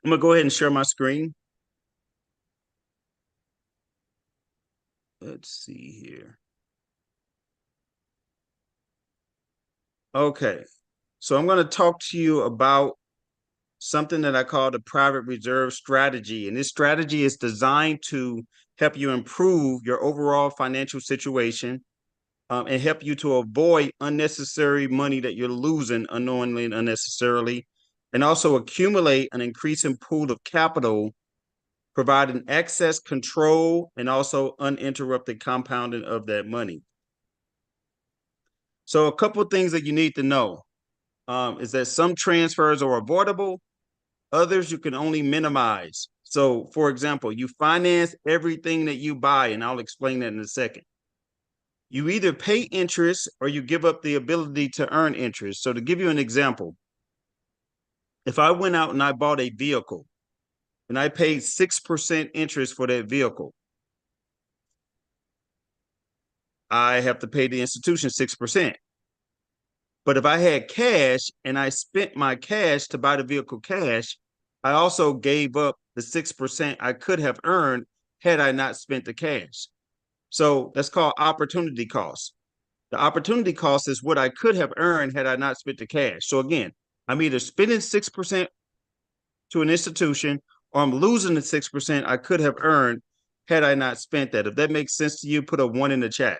I'm gonna go ahead and share my screen. Let's see here. Okay, so I'm going to talk to you about something that I call the private reserve strategy. And this strategy is designed to help you improve your overall financial situation and help you to avoid unnecessary money that you're losing unknowingly and unnecessarily, and also accumulate an increasing pool of capital, providing access, control, and also uninterrupted compounding of that money. So a couple of things that you need to know is that some transfers are avoidable, others you can only minimize. So, for example, you finance everything that you buy, and I'll explain that in a second. You either pay interest or you give up the ability to earn interest. So, to give you an example, if I went out and I bought a vehicle and I paid 6% interest for that vehicle, I have to pay the institution 6%. But if I had cash and I spent my cash to buy the vehicle cash, I also gave up the 6% I could have earned had I not spent the cash. So that's called opportunity cost. The opportunity cost is what I could have earned had I not spent the cash. So again, I'm either spending 6% to an institution or I'm losing the 6% I could have earned had I not spent that. If that makes sense to you, put a 1 in the chat.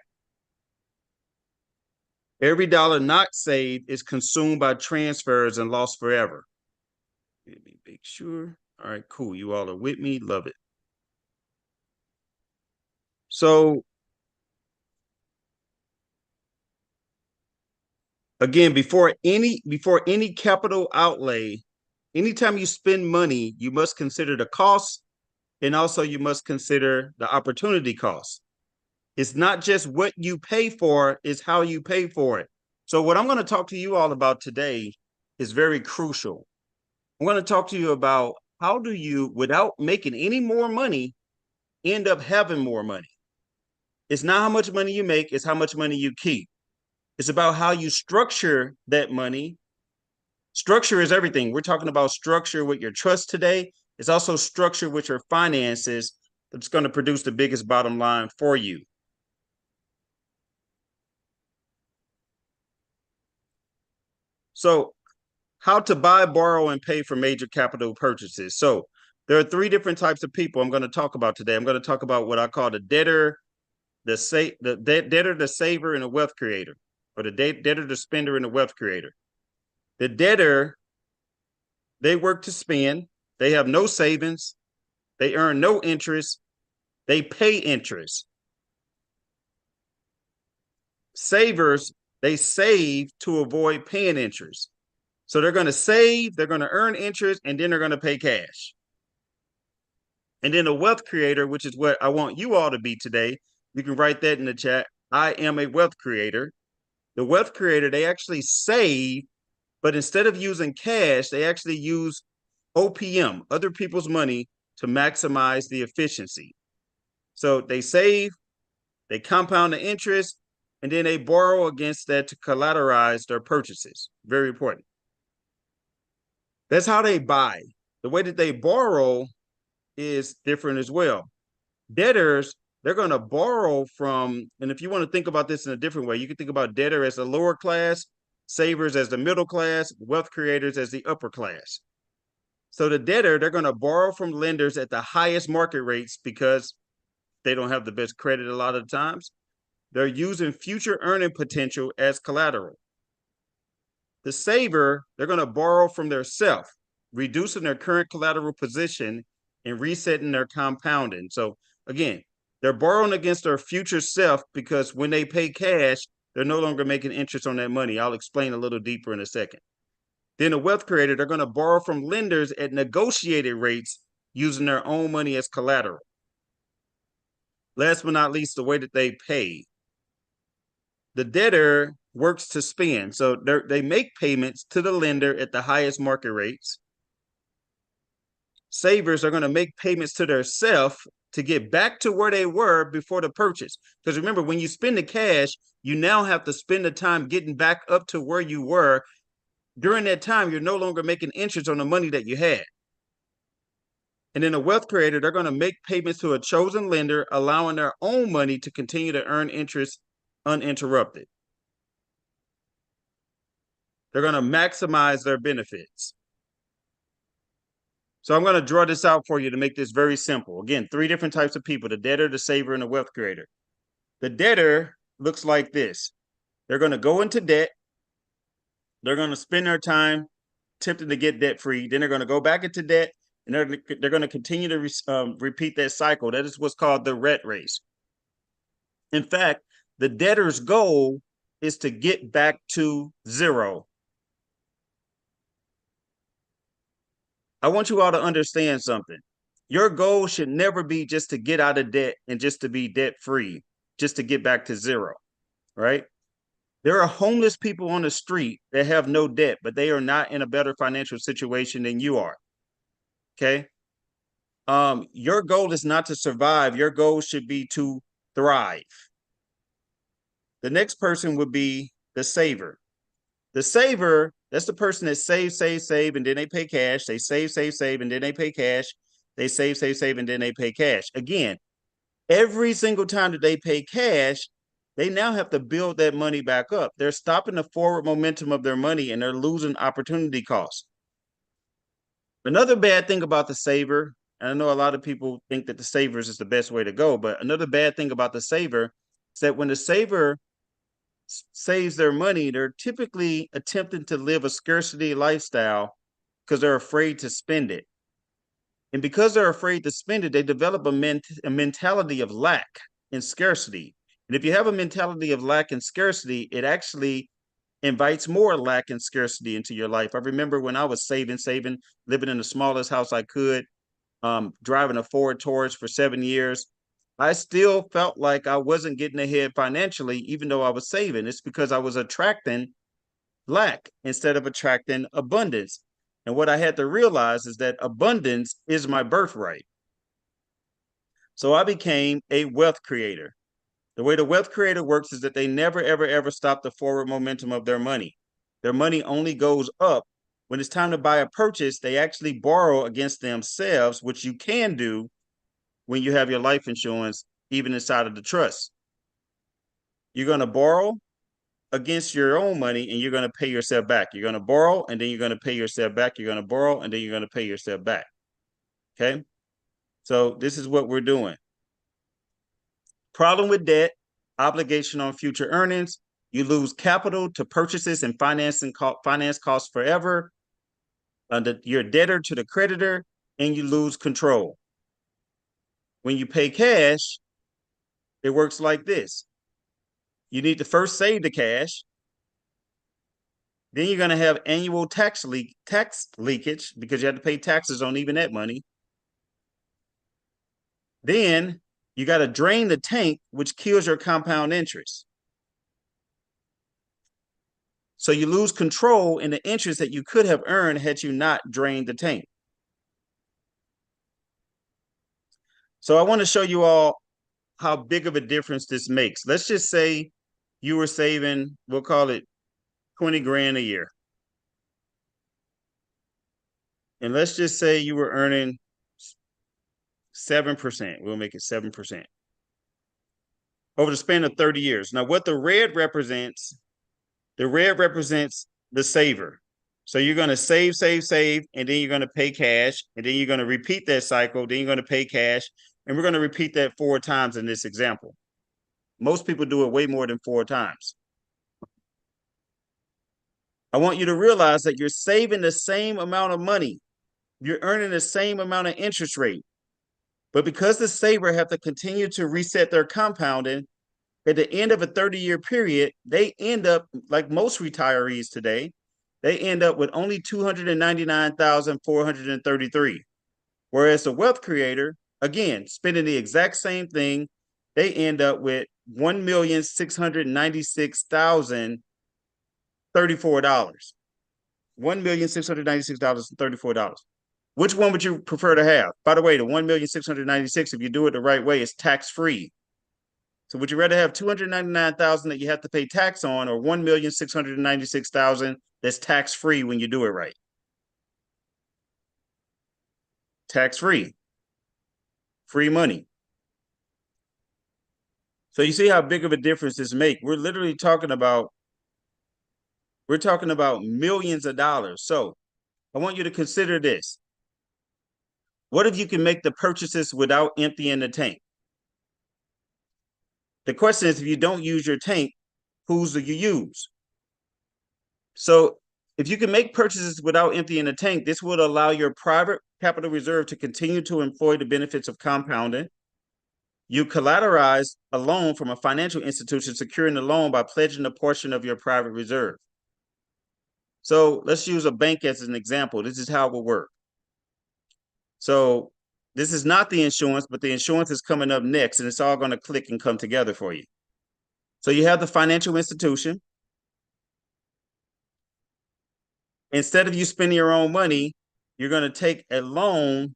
Every dollar not saved is consumed by transfers and lost forever. Let me make sure. All right, cool. You all are with me. Love it. So again, before any capital outlay, anytime you spend money, you must consider the cost, and also you must consider the opportunity cost. It's not just what you pay for, it's how you pay for it. So what I'm going to talk to you all about today is very crucial. I'm going to talk to you about how do you, without making any more money, end up having more money. It's not how much money you make, it's how much money you keep. It's about how you structure that money. Structure is everything. We're talking about structure with your trust today. It's also structure with your finances that's going to produce the biggest bottom line for you. So, how to buy, borrow, and pay for major capital purchases. So, there are three different types of people I'm going to talk about today. I'm going to talk about what I call the debtor, the debtor, the saver, and the wealth creator, or the debtor, the spender, and the wealth creator. The debtor, they work to spend. They have no savings. They earn no interest. They pay interest. Savers, they save to avoid paying interest. So they're going to save, they're going to earn interest, and then they're going to pay cash. And then a wealth creator, which is what I want you all to be today, you can write that in the chat. I am a wealth creator. The wealth creator, they actually save, but instead of using cash, they actually use OPM, other people's money, to maximize the efficiency. So they save, they compound the interest, and then they borrow against that to collateralize their purchases. Very important. That's how they buy. The way that they borrow is different as well. Debtors, they're going to borrow from, and if you want to think about this in a different way, you can think about debtor as the lower class, savers as the middle class, wealth creators as the upper class. So the debtor, they're going to borrow from lenders at the highest market rates because they don't have the best credit a lot of the times. They're using future earning potential as collateral. The saver, they're going to borrow from their self, reducing their current collateral position and resetting their compounding. So again, they're borrowing against their future self because when they pay cash, they're no longer making interest on that money. I'll explain a little deeper in a second. Then a wealth creator, they're going to borrow from lenders at negotiated rates using their own money as collateral. Last but not least, the way that they pay. The debtor works to spend. So they make payments to the lender at the highest market rates. Savers are going to make payments to their self to get back to where they were before the purchase. Because remember, when you spend the cash, you now have to spend the time getting back up to where you were. During that time, you're no longer making interest on the money that you had. And then a wealth creator, they're going to make payments to a chosen lender, allowing their own money to continue to earn interest uninterrupted. They're going to maximize their benefits. So I'm going to draw this out for you to make this very simple. Again, 3 different types of people: the debtor, the saver, and the wealth creator. The debtor looks like this. They're going to go into debt. They're going to spend their time attempting to get debt free. Then they're going to go back into debt, and they're going to continue to repeat that cycle. That is what's called the rat race. In fact, the debtor's goal is to get back to zero. I want you all to understand something. Your goal should never be just to get out of debt and just to be debt free, just to get back to zero, right? There are homeless people on the street that have no debt, but they are not in a better financial situation than you are. Okay. Your goal is not to survive. Your goal should be to thrive. The next person would be the saver. The saver, that's the person that save, and then they pay cash. They save, and then they pay cash. They save, and then they pay cash. Again, every single time that they pay cash, they now have to build that money back up. They're stopping the forward momentum of their money, and they're losing opportunity costs. Another bad thing about the saver, and I know a lot of people think that the savers is the best way to go, but another bad thing about the saver is that when the saver saves their money, they're typically attempting to live a scarcity lifestyle because they're afraid to spend it. And because they're afraid to spend it, they develop a mentality of lack and scarcity. And if you have a mentality of lack and scarcity, it actually invites more lack and scarcity into your life. I remember when I was saving, living in the smallest house I could, driving a Ford Taurus for 7 years. I still felt like I wasn't getting ahead financially, even though I was saving. It's because I was attracting lack instead of attracting abundance. And what I had to realize is that abundance is my birthright. So I became a wealth creator. The way the wealth creator works is that they never, ever stop the forward momentum of their money. Their money only goes up. When it's time to buy a purchase, they actually borrow against themselves, which you can do when you have your life insurance, even inside of the trust. You're going to borrow against your own money, and you're going to pay yourself back. You're going to borrow, and then you're going to pay yourself back. You're going to borrow, and then you're going to pay yourself back. Okay? So this is what we're doing. Problem with debt: obligation on future earnings. You lose capital to purchases and finance costs forever. You're a debtor to the creditor, and you lose control. When you pay cash, it works like this. You need to first save the cash. Then you're going to have annual tax leakage because you have to pay taxes on even that money. Then you got to drain the tank, which kills your compound interest. So you lose control in the interest that you could have earned had you not drained the tank. So I want to show you all how big of a difference this makes. Let's just say you were saving, we'll call it 20 grand a year. And let's just say you were earning 7%. We'll make it 7% over the span of 30 years. Now, what the red represents the saver. So you're going to save, and then you're going to pay cash, and then you're going to repeat that cycle, then you're going to pay cash, and we're going to repeat that 4 times in this example. Most people do it way more than 4 times. I want you to realize that you're saving the same amount of money. You're earning the same amount of interest rate. But because the saver have to continue to reset their compounding, at the end of a 30-year period, they end up, like most retirees today, they end up with only $299,433. Whereas the wealth creator, again, spending the exact same thing, they end up with $1,696,034. $1,696,034. Which one would you prefer to have? By the way, the $1,696,000, if you do it the right way, is tax-free. So would you rather have $299,000 that you have to pay tax on, or $1,696,000 that's tax-free when you do it right? Tax-free. free money. So you see how big of a difference this makes. We're talking about millions of dollars. So I want you to consider this. What if you can make the purchases without emptying the tank? The question is, if you don't use your tank, whose do you use? So if you can make purchases without emptying the tank, this would allow your private capital reserve to continue to employ the benefits of compounding. You collateralize a loan from a financial institution, securing the loan by pledging a portion of your private reserve. So let's use a bank as an example. This is how it will work. So this is not the insurance, but the insurance is coming up next, and it's all going to click and come together for you. So you have the financial institution. Instead of you spending your own money, you're going to take a loan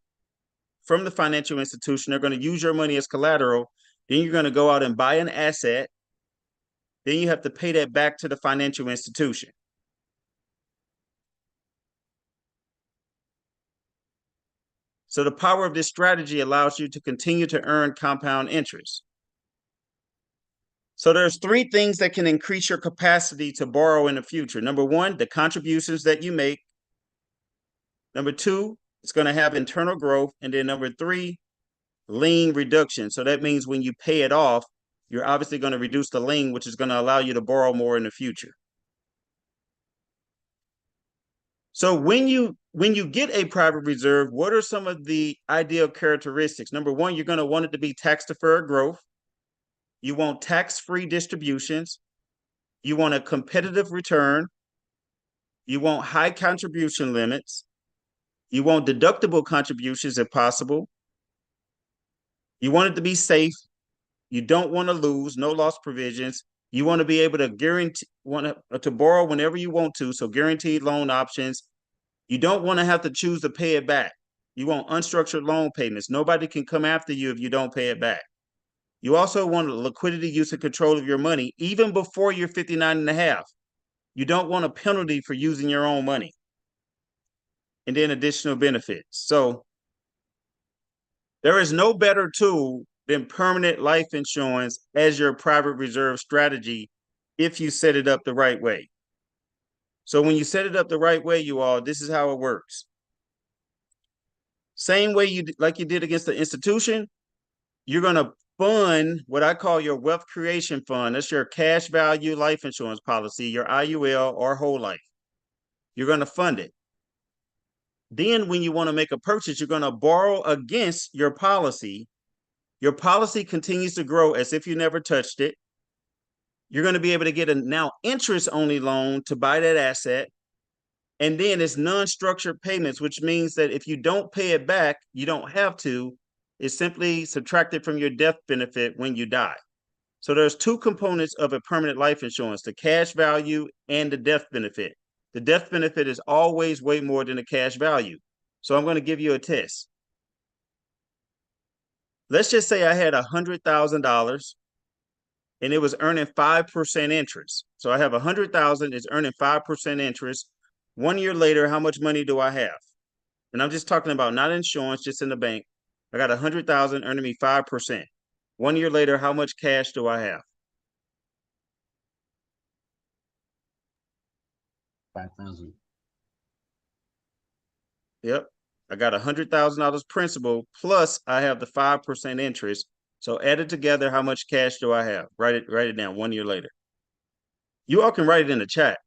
from the financial institution. They're going to use your money as collateral. Then you're going to go out and buy an asset. Then you have to pay that back to the financial institution. So the power of this strategy allows you to continue to earn compound interest. So there's three things that can increase your capacity to borrow in the future. Number one, the contributions that you make. Number two, it's going to have internal growth. And then number three, lien reduction. So that means when you pay it off, you're obviously going to reduce the lien, which is going to allow you to borrow more in the future. So when you get a private reserve, what are some of the ideal characteristics? Number one, you're going to want it to be tax-deferred growth. You want tax-free distributions. You want a competitive return. You want high contribution limits. You want deductible contributions if possible. You want it to be safe. You don't want to lose, no loss provisions. You want to be able to to borrow whenever you want to, so guaranteed loan options. You don't want to have to choose to pay it back. You want unstructured loan payments. Nobody can come after you if you don't pay it back. You also want liquidity, use, and control of your money, even before you're 59 and a half. You don't want a penalty for using your own money. And then additional benefits. So there is no better tool than permanent life insurance as your private reserve strategy if you set it up the right way. So when you set it up the right way, you all, this is how it works. Same way like you did against the institution, you're going to fund what I call your wealth creation fund. That's your cash value life insurance policy, your IUL or whole life. You're going to fund it. Then when you want to make a purchase, you're going to borrow against your policy. Your policy continues to grow as if you never touched it. You're going to be able to get a now interest-only loan to buy that asset. And then it's non-structured payments, which means that if you don't pay it back, you don't have to. It's simply subtracted from your death benefit when you die. So there's two components of a permanent life insurance, the cash value and the death benefit. The death benefit is always way more than the cash value. So I'm going to give you a test. Let's just say I had $100,000 and it was earning 5% interest. So I have 100,000, it's earning 5% interest. 1 year later, how much money do I have? And I'm just talking about not insurance, just in the bank. I got 100,000 earning me 5%. 1 year later, how much cash do I have? 5,000. Yep. I got $100,000 principal, plus I have the 5% interest. So added together, how much cash do I have? Write it down 1 year later. You all can write it in the chat.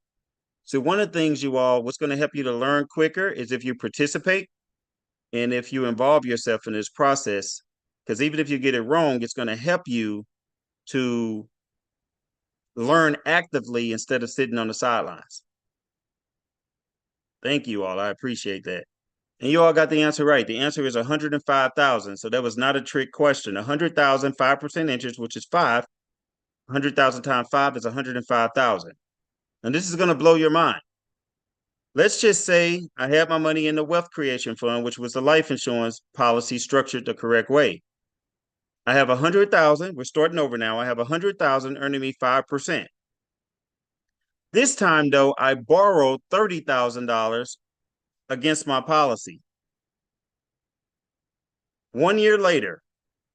So one of the things what's going to help you to learn quicker is if you participate and if you involve yourself in this process, because even if you get it wrong, it's going to help you to learn actively instead of sitting on the sidelines. Thank you all. I appreciate that. And you all got the answer right. The answer is 105,000. So that was not a trick question. 100,000, 5% interest, which is 5. 100,000 times 5 is 105,000. And this is going to blow your mind. Let's just say I had my money in the wealth creation fund, which was the life insurance policy structured the correct way. I have 100,000. We're starting over now. I have 100,000 earning me 5%. This time, though, I borrowed $30,000 against my policy. 1 year later,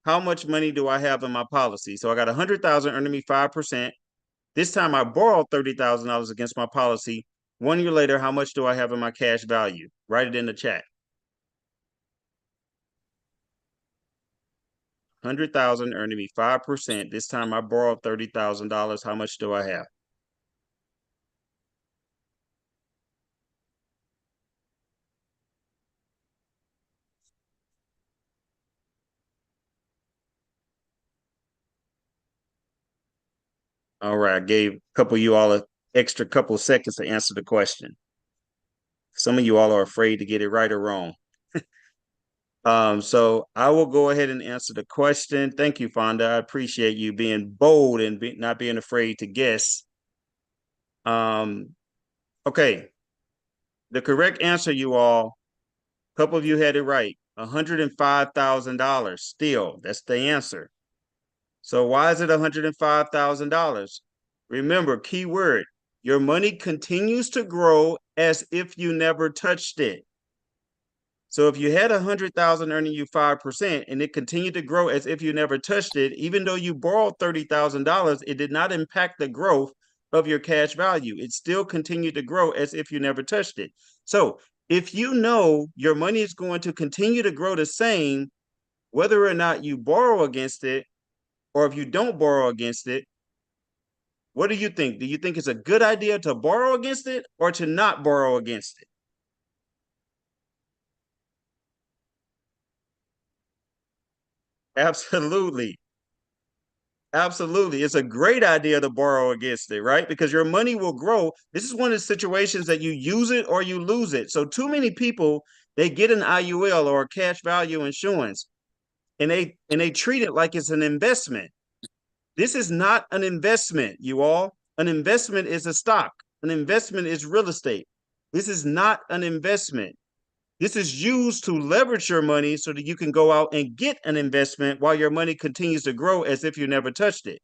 how much money do I have in my policy? So I got 100,000 earning me 5%. This time I borrowed $30,000 against my policy. 1 year later, how much do I have in my cash value? Write it in the chat. 100,000 earning me 5%. This time I borrowed $30,000. How much do I have? All right, I gave a couple of you all an extra couple of seconds to answer the question. Some of you all are afraid to get it right or wrong. So I will go ahead and answer the question. Thank you, Fonda. I appreciate you being bold and not being afraid to guess. Okay. The correct answer, you all, a couple of you had it right. $105,000 still. That's the answer. So why is it $105,000? Remember, key word, your money continues to grow as if you never touched it. So if you had 100,000 earning you 5% and it continued to grow as if you never touched it, even though you borrowed $30,000, it did not impact the growth of your cash value. It still continued to grow as if you never touched it. So if you know your money is going to continue to grow the same, whether or not you borrow against it, or if you don't borrow against it, what do you think? Do you think it's a good idea to borrow against it or to not borrow against it? Absolutely. Absolutely. It's a great idea to borrow against it, right? Because your money will grow. This is one of the situations that you use it or you lose it. So too many people, they get an IUL or a cash value insurance and they treat it like it's an investment. This is not an investment, you all. An investment is a stock. An investment is real estate. This is not an investment. This is used to leverage your money so that you can go out and get an investment while your money continues to grow as if you never touched it.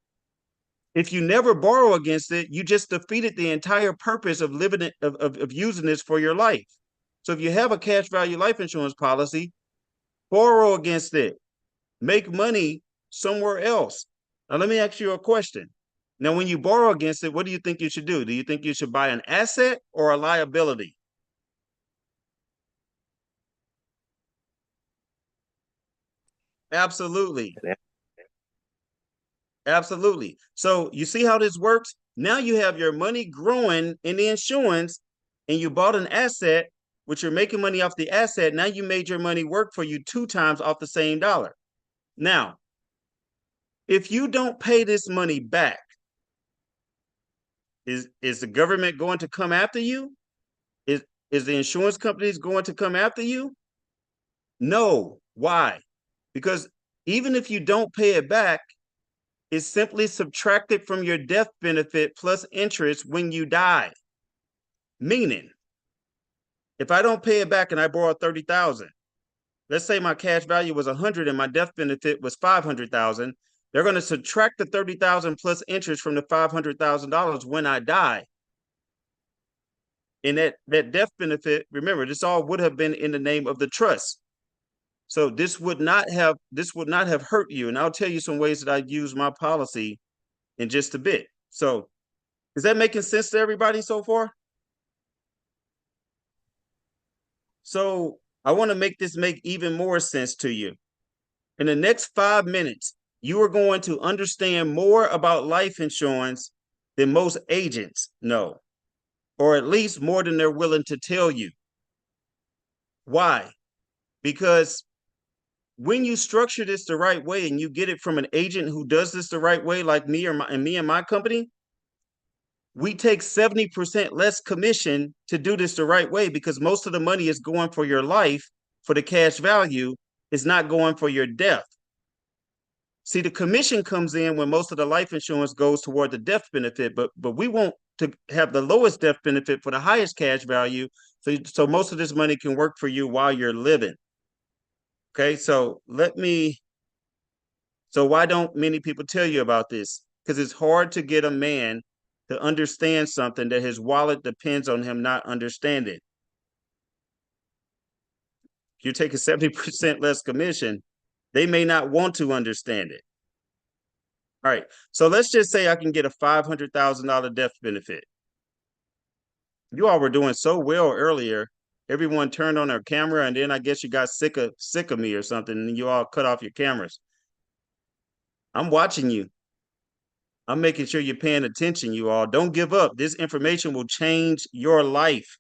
If you never borrow against it, you just defeated the entire purpose of living it, of using this for your life. So if you have a cash value life insurance policy, borrow against it, make money somewhere else. Now, let me ask you a question. Now, when you borrow against it, what do you think you should do? Do you think you should buy an asset or a liability? Absolutely. Absolutely. So you see how this works? Now you have your money growing in the insurance and you bought an asset, which you're making money off the asset. Now you made your money work for you 2 times off the same dollar. Now, if you don't pay this money back, is the government going to come after you? Is the insurance companies going to come after you? No. Why? Because even if you don't pay it back, is simply subtracted from your death benefit plus interest when you die. Meaning, if I don't pay it back and I borrow 30,000, let's say my cash value was 100 and my death benefit was 500,000, they're going to subtract the 30,000 plus interest from the $500,000 when I die. And that death benefit, remember, this all would have been in the name of the trust. So this would not have hurt you. And I'll tell you some ways that I use my policy in just a bit. So is that making sense to everybody so far? So I want to make this make even more sense to you. In the next 5 minutes, you are going to understand more about life insurance than most agents know, or at least more than they're willing to tell you. Why? Because when you structure this the right way and you get it from an agent who does this the right way, like me and my company, we take 70% less commission to do this the right way because most of the money is going for your life, for the cash value, is not going for your death. See, the commission comes in when most of the life insurance goes toward the death benefit, but we want to have the lowest death benefit for the highest cash value, so most of this money can work for you while you're living. Okay, so why don't many people tell you about this? Because it's hard to get a man to understand something that his wallet depends on him not understanding. If you're taking 70% less commission, They may not want to understand it. All right. So let's just say I can get a $500,000 death benefit. You all were doing so well earlier. Everyone turned on their camera, and then I guess you got sick of me or something, and you all cut off your cameras. I'm watching you. I'm making sure you're paying attention, you all. Don't give up. This information will change your life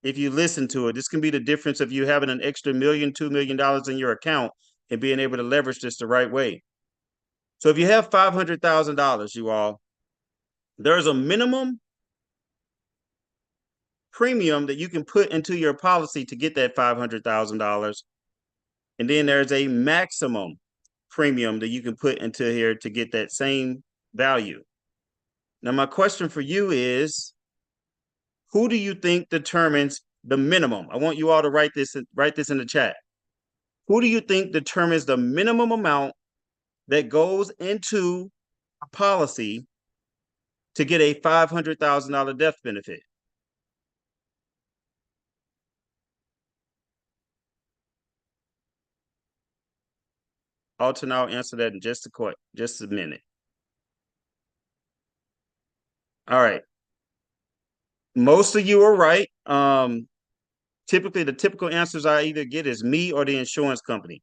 if you listen to it. This can be the difference of you having an extra $1, $2 million in your account and being able to leverage this the right way. So if you have $500,000, you all, there's a minimum premium that you can put into your policy to get that $500,000. And then there's a maximum premium that you can put into here to get that same value. Now, my question for you is, who do you think determines the minimum? I want you all to write this in the chat. Who do you think determines the minimum amount that goes into a policy to get a $500,000 death benefit? Alton, I'll answer that in just a minute. All right. Most of you are right. Typically, the typical answers I either get is me or the insurance company.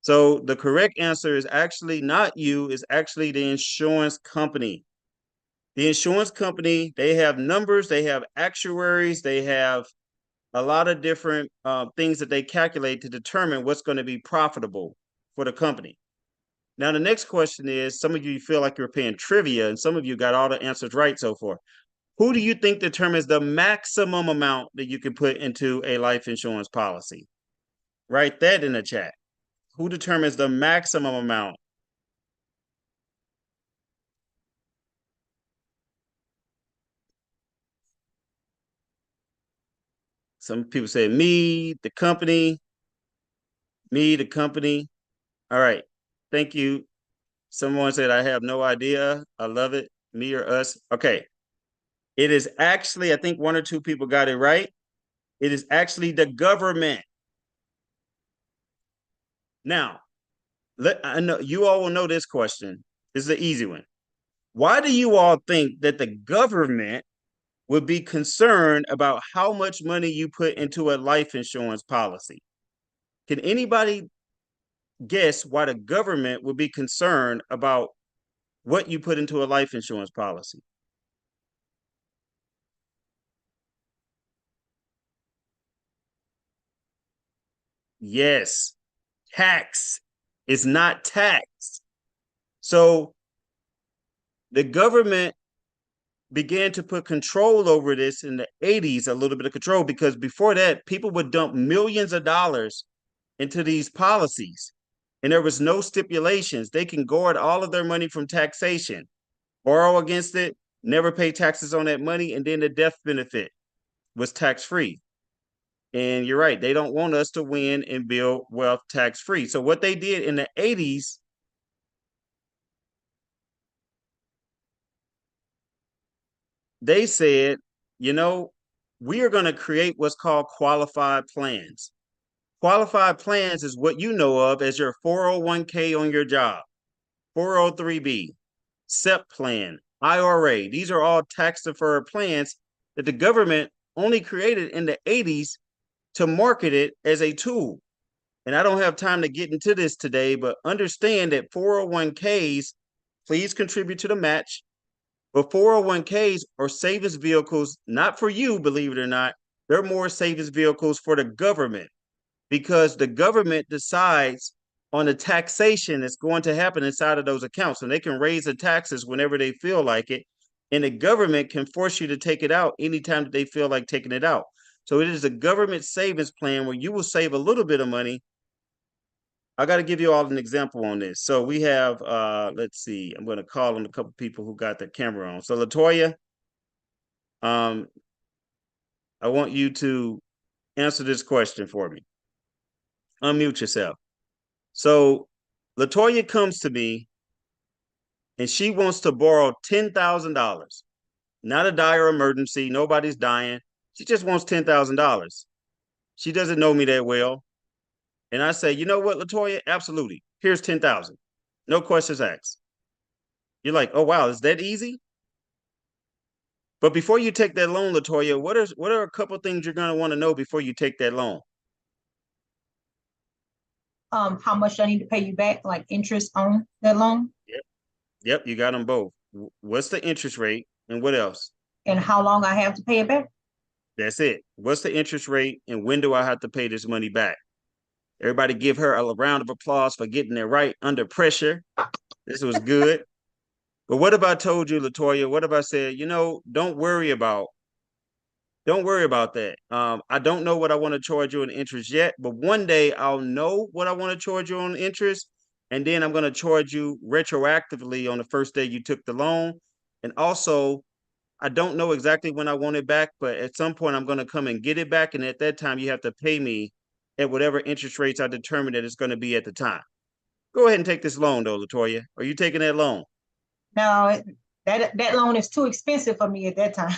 So the correct answer is actually not you, it's actually the insurance company. The insurance company, they have numbers, they have actuaries, they have a lot of different things that they calculate to determine what's going to be profitable for the company. Now, the next question is, some of you feel like you're paying trivia, and some of you got all the answers right so far. Who do you think determines the maximum amount that you can put into a life insurance policy? Write that in the chat. Who determines the maximum amount? Some people say me, the company, me, the company. All right. Thank you. Someone said, I have no idea. I love it. Me or us. Okay. It is actually, I think one or two people got it right. It is actually the government. Now, I know you all will know this question. This is an easy one. Why do you all think that the government would be concerned about how much money you put into a life insurance policy? Can anybody guess why the government would be concerned about what you put into a life insurance policy? Yes, tax is not tax. So the government began to put control over this in the 80s, a little bit of control, because before that, people would dump millions of dollars into these policies, and there was no stipulations. They can guard all of their money from taxation, borrow against it, never pay taxes on that money, and then the death benefit was tax-free. And you're right, they don't want us to win and build wealth tax-free. So what they did in the 80s, they said, you know, we are going to create what's called qualified plans. Qualified plans is what you know of as your 401k on your job, 403b, SEP plan, IRA. These are all tax deferred plans that the government only created in the 80s to market it as a tool. And I don't have time to get into this today, but understand that 401ks, please contribute to the match. But 401ks are savings vehicles, not for you, believe it or not. They're more savings vehicles for the government, because the government decides on the taxation that's going to happen inside of those accounts. And they can raise the taxes whenever they feel like it. And the government can force you to take it out anytime that they feel like taking it out. So it is a government savings plan where you will save a little bit of money. I got to give you all an example on this. So we have, let's see, I'm going to call on a couple people who got their camera on. So Latoya, I want you to answer this question for me. Unmute yourself. So Latoya comes to me and she wants to borrow $10,000. Not a dire emergency. Nobody's dying. She just wants $10,000. She doesn't know me that well. And I say, you know what, Latoya? Absolutely. Here's 10,000. No questions asked. You're like, oh wow, is that easy? But before you take that loan, Latoya, what are a couple things you're gonna want to know before you take that loan? How much do I need to pay you back, like interest on that loan? Yep, yep, you got them both. What's the interest rate and what else? And how long I have to pay it back? That's it. What's the interest rate and when do I have to pay this money back? Everybody give her a round of applause for getting it right under pressure. This was good. But what if I told you, Latoya, what if I said, don't worry about that. I don't know what I want to charge you on interest yet, but one day I'll know what I want to charge you on interest. And then I'm going to charge you retroactively on the first day you took the loan. And also, I don't know exactly when I want it back, but at some point I'm going to come and get it back. And at that time, you have to pay me at whatever interest rates I determine that it's going to be at the time. Go ahead and take this loan, though, Latoya. Are you taking that loan? No, that loan is too expensive for me at that time.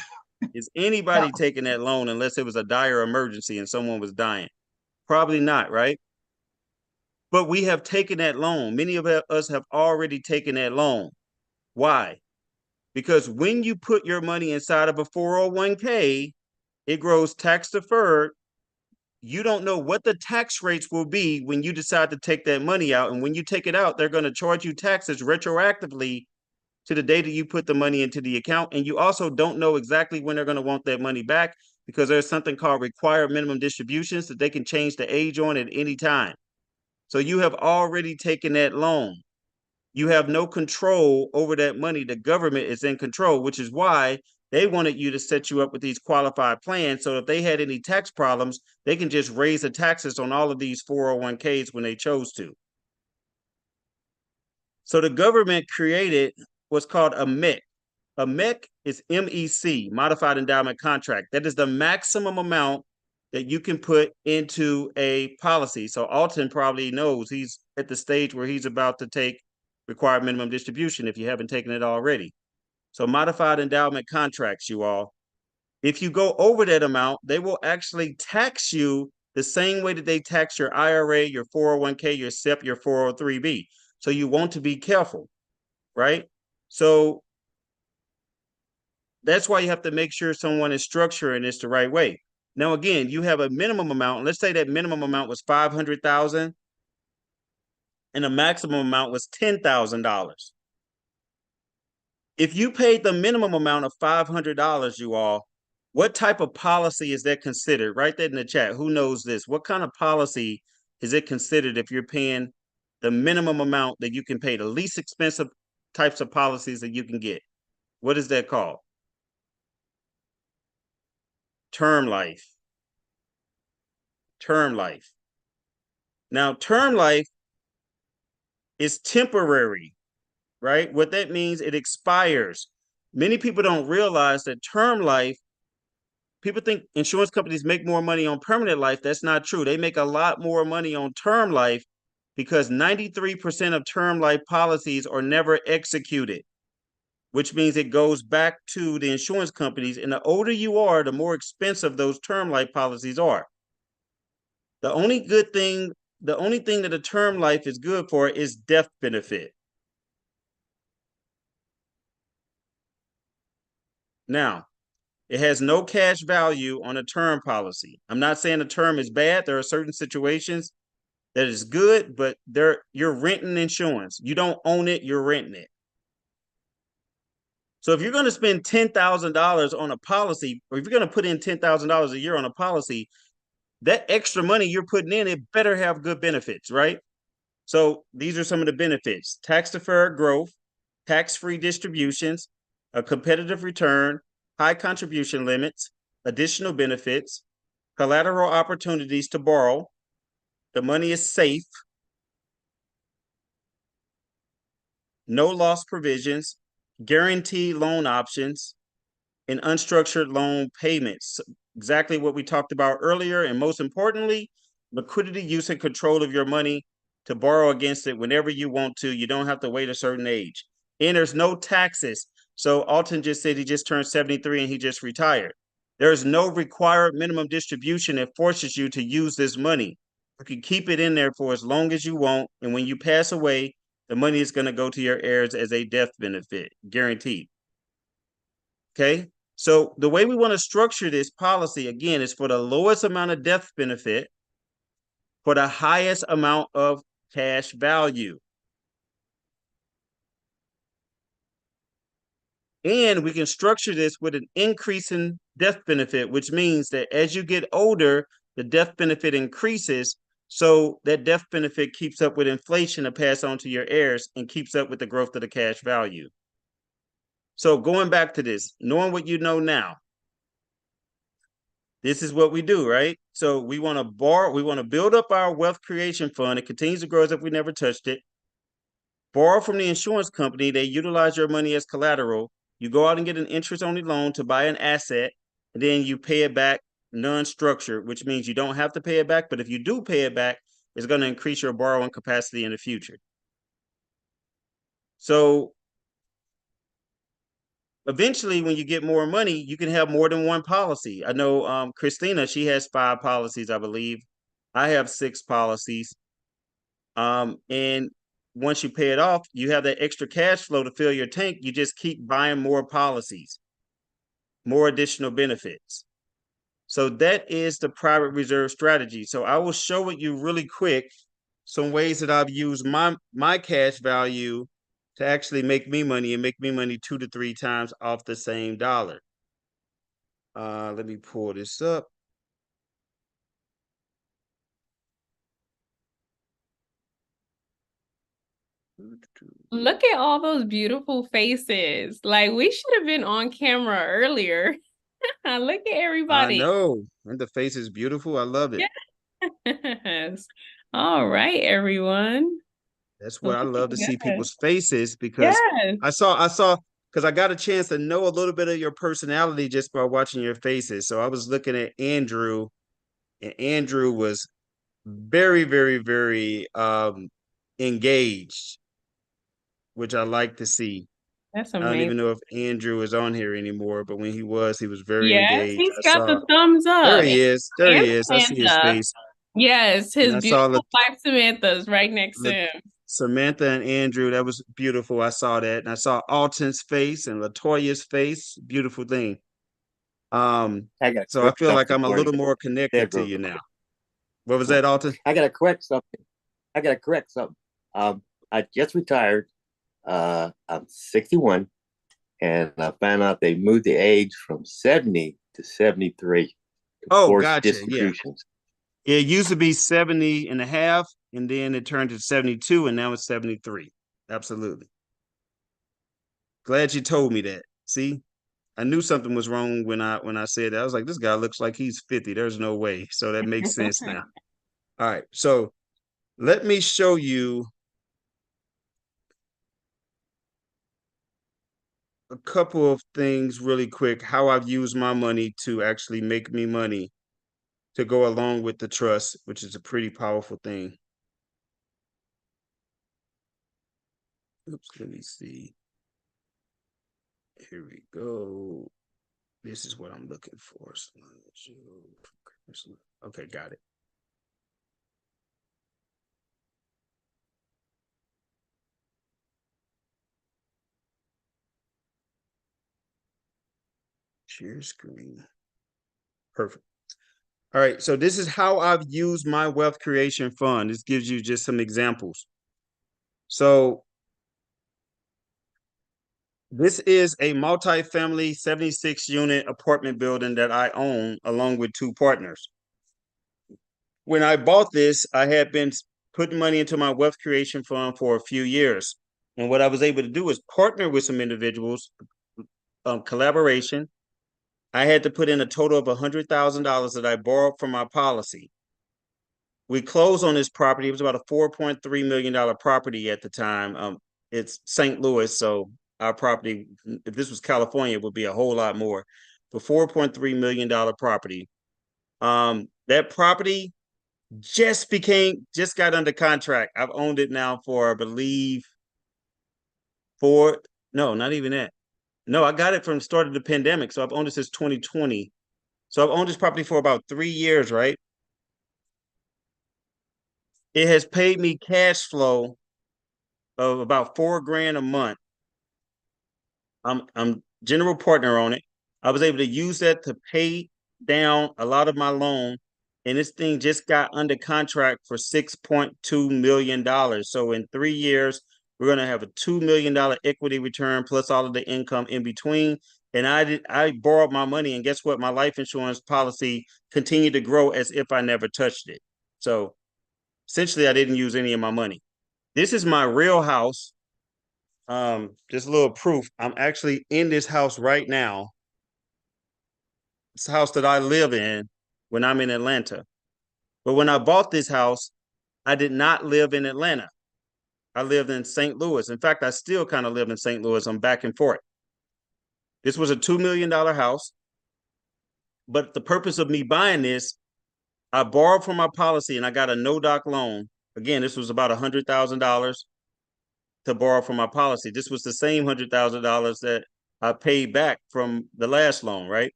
Is No, anybody taking that loan unless it was a dire emergency and someone was dying? Probably not, right? But we have taken that loan. Many of us have already taken that loan. Why? Because when you put your money inside of a 401k, it grows tax deferred. You don't know what the tax rates will be when you decide to take that money out. And when you take it out, they're going to charge you taxes retroactively to the day that you put the money into the account. And you also don't know exactly when they're going to want that money back because there's something called required minimum distributions that they can change the age on at any time. So you have already taken that loan. You have no control over that money. The government is in control, which is why they wanted you to set you up with these qualified plans. So if they had any tax problems, they can just raise the taxes on all of these 401ks when they chose to. So the government created what's called a MEC. A MEC is MEC, Modified Endowment Contract. That is the maximum amount that you can put into a policy. So Alton probably knows he's at the stage where he's about to take required minimum distribution if you haven't taken it already. So modified endowment contracts, you all. If you go over that amount, they will actually tax you the same way that they tax your IRA, your 401k, your SEP, your 403b. So you want to be careful, right? So that's why you have to make sure someone is structuring this the right way. Now, again, you have a minimum amount. Let's say that minimum amount was 500,000 and the maximum amount was $10,000. If you paid the minimum amount of $500, you all, what type of policy is that considered? Write that in the chat. Who knows this? What kind of policy is it considered if you're paying the minimum amount that you can pay, the least expensive types of policies that you can get? What is that called? Term life. Term life. Now, term life is temporary, right? What that means, it expires. Many people don't realize that term life, people think insurance companies make more money on permanent life. That's not true. They make a lot more money on term life because 93% of term life policies are never executed, which means it goes back to the insurance companies. And the older you are, the more expensive those term life policies are. The only thing that a term life is good for is death benefit. Now, it has no cash value on a term policy. I'm not saying a term is bad. There are certain situations that is good, but you're renting insurance. You don't own it, you're renting it. So if you're going to spend $10,000 on a policy, or if you're going to put in $10,000 a year on a policy, that extra money you're putting in, it better have good benefits, right? So these are some of the benefits: tax deferred growth, tax-free distributions, a competitive return, high contribution limits, additional benefits, collateral opportunities to borrow, the money is safe, no loss provisions, guaranteed loan options, and unstructured loan payments. Exactly what we talked about earlier. And most importantly, liquidity, use, and control of your money to borrow against it whenever you want to. You don't have to wait a certain age. And there's no taxes. So Alton just said he just turned 73 and he just retired. There's no required minimum distribution that forces you to use this money. You can keep it in there for as long as you want. And when you pass away, the money is going to go to your heirs as a death benefit, guaranteed. Okay. So the way we want to structure this policy, again, is for the lowest amount of death benefit for the highest amount of cash value. And we can structure this with an increase in death benefit, which means that as you get older, the death benefit increases. So that death benefit keeps up with inflation to pass on to your heirs and keeps up with the growth of the cash value. So going back to this, knowing what you know now, this is what we do, right? So we want to borrow, we want to build up our wealth creation fund. It continues to grow as if we never touched it. Borrow from the insurance company. They utilize your money as collateral. You go out and get an interest-only loan to buy an asset, and then you pay it back non-structured, which means you don't have to pay it back. But if you do pay it back, it's going to increase your borrowing capacity in the future. So eventually, when you get more money, you can have more than one policy. I know Christina, she has 5 policies, I believe. I have 6 policies. And once you pay it off, you have that extra cash flow to fill your tank. You just keep buying more policies, more additional benefits. So that is the private reserve strategy. So I will show it you really quick, some ways that I've used my cash value to actually make me money and make me money 2 to 3 times off the same dollar. Let me pull this up. Look at all those beautiful faces. Like we should have been on camera earlier. Look at I everybody. know, and the face is beautiful. I love it. Yes. All right, everyone. That's what Look I love to see at us. people's faces because Yes. because I got a chance to know a little bit of your personality just by watching your faces. So I was looking at Andrew, and Andrew was very, very, very engaged, which I like to see. That's I don't amazing. even know if Andrew is on here anymore, but when he was very Yes, engaged. he's I got saw the thumbs there up. he is. There And he is. I see his Samantha. face. Yes, And his I saw beautiful wife Samantha's right next to him. Samantha and Andrew. That was beautiful. I saw that. And I saw Alton's face and Latoya's face. Beautiful thing. I got to So I correct feel like something I'm a for you little more connected there, to bro. you now. What was that, Alton? I got to correct something. I just retired. I'm 61, and I found out they moved the age from 70 to 73 to Oh, force gotcha. Yeah. distributions. It used to be 70 and a half, and then it turned to 72, and now it's 73. Absolutely. Glad you told me that. See, I knew something was wrong when I said that. I was like, this guy looks like he's 50. There's no way. So that makes sense now. All right. So let me show you a couple of things really quick, how I've used my money to actually make me money to go along with the trust, which is a pretty powerful thing. Oops, let me see. Here we go. This is what I'm looking for. Okay, got it. Share screen. Perfect. All right, so this is how I've used my wealth creation fund. This gives you just some examples. So this is a multi-family 76 unit apartment building that I own along with 2 partners. When I bought this, I had been putting money into my wealth creation fund for a few years. And what I was able to do is partner with some individuals, collaboration. I had to put in a total of $100,000 that I borrowed from my policy. We closed on this property. It was about a $4.3 million property at the time. It's St. Louis, so our property, if this was California, it would be a whole lot more. The $4.3 million property. That property just got under contract. I've owned it now for, I believe, no, not even that. No, I got it from the start of the pandemic. So I've owned it since 2020. So I've owned this property for about 3 years, right? It has paid me cash flow of about $4,000 a month. I'm general partner on it. I was able to use that to pay down a lot of my loan, and this thing just got under contract for $6.2 million. So in 3 years, we're gonna have a $2 million equity return plus all of the income in between. And I borrowed my money, and guess what? My life insurance policy continued to grow as if I never touched it. So essentially, I didn't use any of my money. This is my real house. Just a little proof. I'm actually in this house right now. It's a house that I live in when I'm in Atlanta. But when I bought this house, I did not live in Atlanta. I lived in St. Louis. In fact, I still kind of live in St. Louis. I'm back and forth. This was a $2 million house. But the purpose of me buying this, I borrowed from my policy and I got a no-doc loan. Again, this was about $100,000 to borrow from my policy. This was the same $100,000 that I paid back from the last loan, right?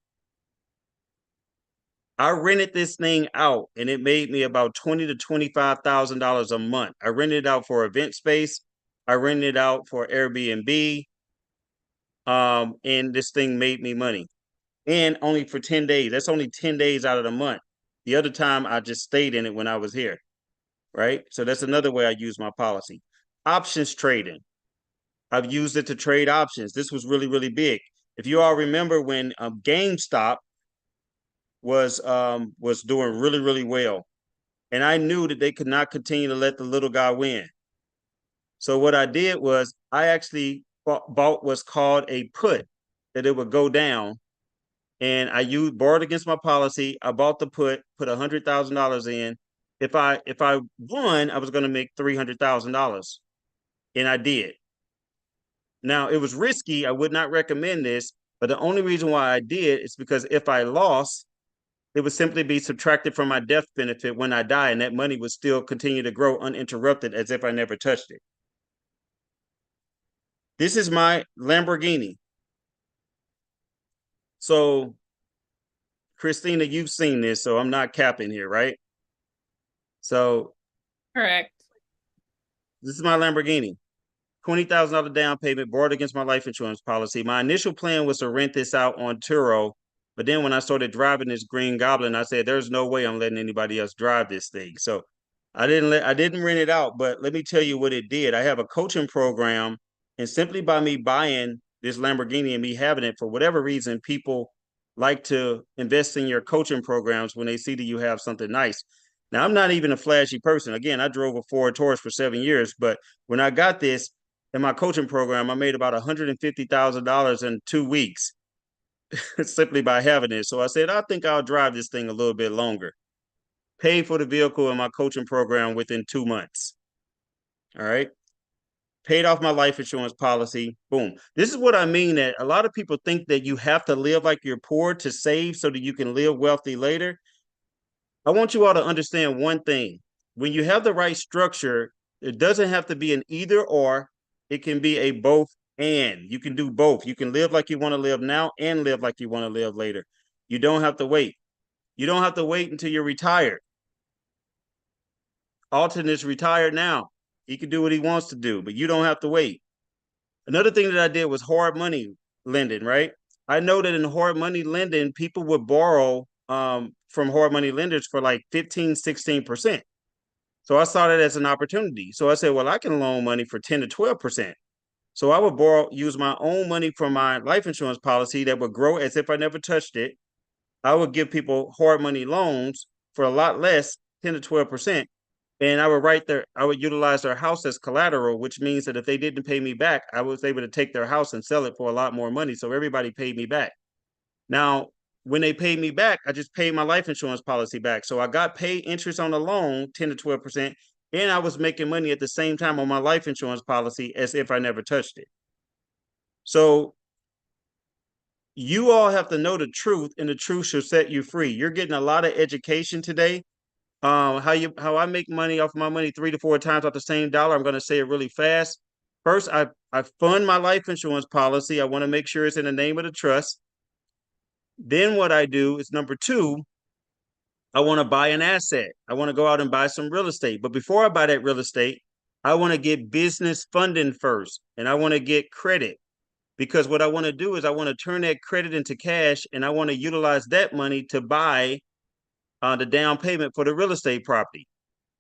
I rented this thing out and it made me about $20,000 to $25,000 a month. I rented it out for event space. I rented it out for Airbnb. And this thing made me money. And only for 10 days. That's only 10 days out of the month. The other time I just stayed in it when I was here. Right. So that's another way I use my policy. Options trading. I've used it to trade options. This was really, really big. If you all remember when GameStop was doing really, really well, and I knew that they could not continue to let the little guy win. So what I did was I actually bought what's called a put, that it would go down, and I borrowed against my policy. I bought the put $100,000 in. If I won, I was going to make $300,000, and I did. Now, it was risky. I would not recommend this, but the only reason why I did is because if I lost, it would simply be subtracted from my death benefit when I die, and that money would still continue to grow uninterrupted as if I never touched it. This is my Lamborghini. So, Christina, you've seen this, so I'm not capping here, right? So, Correct. this is my Lamborghini. $20,000 down payment, borrowed against my life insurance policy. My initial plan was to rent this out on Turo, but then when I started driving this Green Goblin, I said, "There's no way I'm letting anybody else drive this thing." So I didn't rent it out. But let me tell you what it did. I have a coaching program, and simply by me buying this Lamborghini and me having it, for whatever reason, people like to invest in your coaching programs when they see that you have something nice. Now, I'm not even a flashy person. Again, I drove a Ford Taurus for 7 years, but when I got this, in my coaching program, I made about $150,000 in 2 weeks simply by having it. So I said, I think I'll drive this thing a little bit longer. Paid for the vehicle in my coaching program within 2 months. All right. Paid off my life insurance policy. Boom. This is what I mean, that a lot of people think that you have to live like you're poor to save so that you can live wealthy later. I want you all to understand one thing. When you have the right structure, it doesn't have to be an either or. It can be a both and. You can do both. You can live like you want to live now and live like you want to live later. You don't have to wait. You don't have to wait until you're retired. Alton is retired now. He can do what he wants to do, but you don't have to wait. Another thing that I did was hard money lending, right? I know that in hard money lending, people would borrow from hard money lenders for like 15, 16%. So I saw that as an opportunity. So I said, well, I can loan money for 10 to 12%. So I would use my own money from my life insurance policy that would grow as if I never touched it. I would give people hard money loans for a lot less, 10 to 12%. And I would utilize their house as collateral, which means that if they didn't pay me back, I was able to take their house and sell it for a lot more money. So everybody paid me back. Now, when they paid me back, I just paid my life insurance policy back. So I got paid interest on the loan, 10 to 12%, and I was making money at the same time on my life insurance policy as if I never touched it. So you all have to know the truth, and the truth shall set you free. You're getting a lot of education today. How I make money off my money 3 to 4 times off the same dollar. I'm going to say it really fast. First, I fund my life insurance policy. I want to make sure it's in the name of the trust. Then what I do is number two, I want to buy an asset. I want to go out and buy some real estate. But before I buy that real estate, I want to get business funding first, and I want to get credit, because what I want to do is I want to turn that credit into cash, and I want to utilize that money to buy the down payment for the real estate property.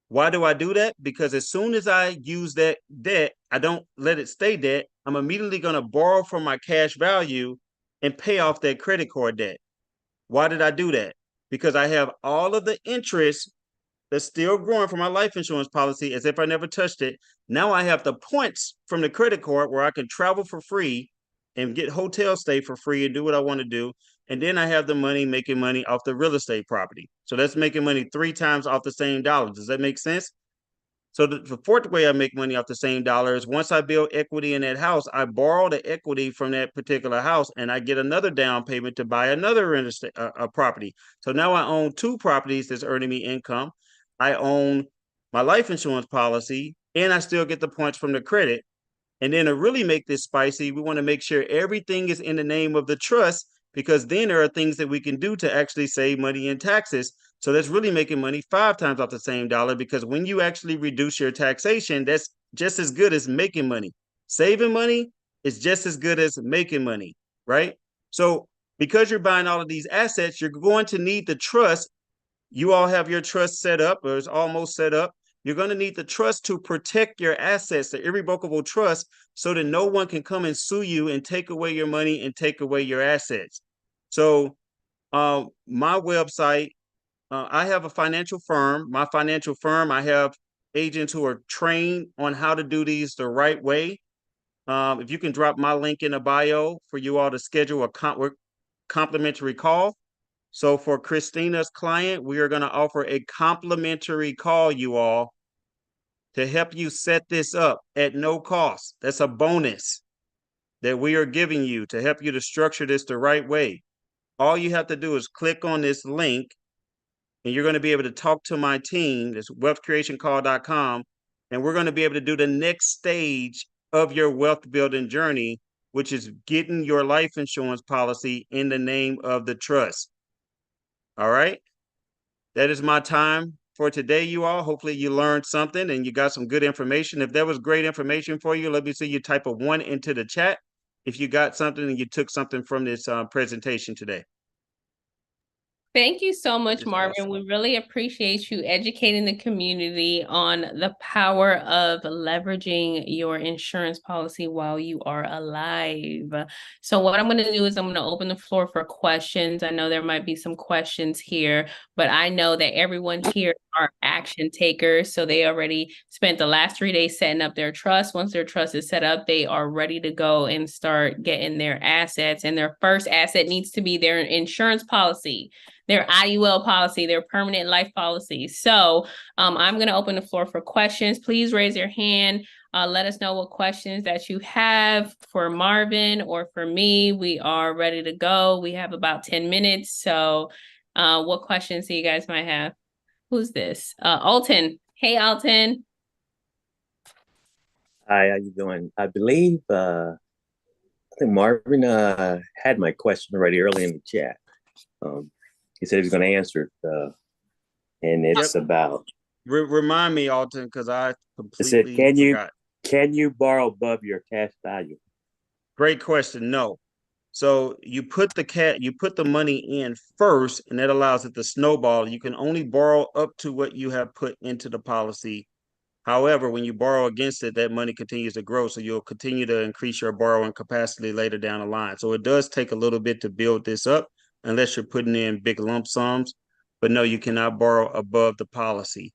Why do I do that? Because as soon as I use that debt, I don't let it stay debt. I'm immediately going to borrow from my cash value and pay off that credit card debt. Why did I do that? Because I have all of the interest that's still growing from my life insurance policy as if I never touched it. Now I have the points from the credit card where I can travel for free and get hotel stay for free and do what I want to do. And then I have the money making money off the real estate property. So that's making money 3 times off the same dollar. Does that make sense? So the fourth way I make money off the same dollar is once I build equity in that house, I borrow the equity from that particular house and I get another down payment to buy another real estate property. So now I own 2 properties that's earning me income. I own my life insurance policy and I still get the points from the credit. And then to really make this spicy, we want to make sure everything is in the name of the trust, because then there are things that we can do to actually save money in taxes. So that's really making money 5 times off the same dollar, because when you actually reduce your taxation, that's just as good as making money. Saving money is just as good as making money, right? So because you're buying all of these assets, you're going to need the trust. You all have your trust set up, or it's almost set up. You're going to need the trust to protect your assets, the irrevocable trust, so that no one can come and sue you and take away your money and take away your assets. So my website, I have a financial firm. My financial firm, I have agents who are trained on how to do these the right way. If you can drop my link in the bio for you all to schedule a complimentary call. So for Christina's client, we are going to offer a complimentary call, you all, to help you set this up at no cost. That's a bonus that we are giving you to help you to structure this the right way. All you have to do is click on this link and you're going to be able to talk to my team. It's wealthcreationcall.com. And we're going to be able to do the next stage of your wealth building journey, which is getting your life insurance policy in the name of the trust. All right. That is my time for today, you all. Hopefully you learned something and you got some good information. If that was great information for you, let me see you type a 1 into the chat if you got something and you took something from this presentation today. Thank you so much, Just Marvin. awesome. We really appreciate you educating the community on the power of leveraging your insurance policy while you are alive. So what I'm going to do is I'm going to open the floor for questions. I know there might be some questions here, but I know that everyone here are action takers. So they already spent the last 3 days setting up their trust. Once their trust is set up, they are ready to go and start getting their assets. And their first asset needs to be their insurance policy, their IUL policy, their permanent life policy. So I'm going to open the floor for questions. Please raise your hand. Let us know what questions that you have for Marvin or for me. We are ready to go. We have about 10 minutes. So what questions do you guys might have? Who's this? Alton. Hey, Alton. Hi, how you doing? I believe I think Marvin had my question already early in the chat. He said he was going to answer it, and it's about. Remind me, Alton, because I It said, completely forgot. can you borrow above your cash value? Great question. No. So you put the money in first, and that allows it to snowball. You can only borrow up to what you have put into the policy. However, when you borrow against it, that money continues to grow. So you'll continue to increase your borrowing capacity later down the line. So it does take a little bit to build this up unless you're putting in big lump sums. But no, you cannot borrow above the policy.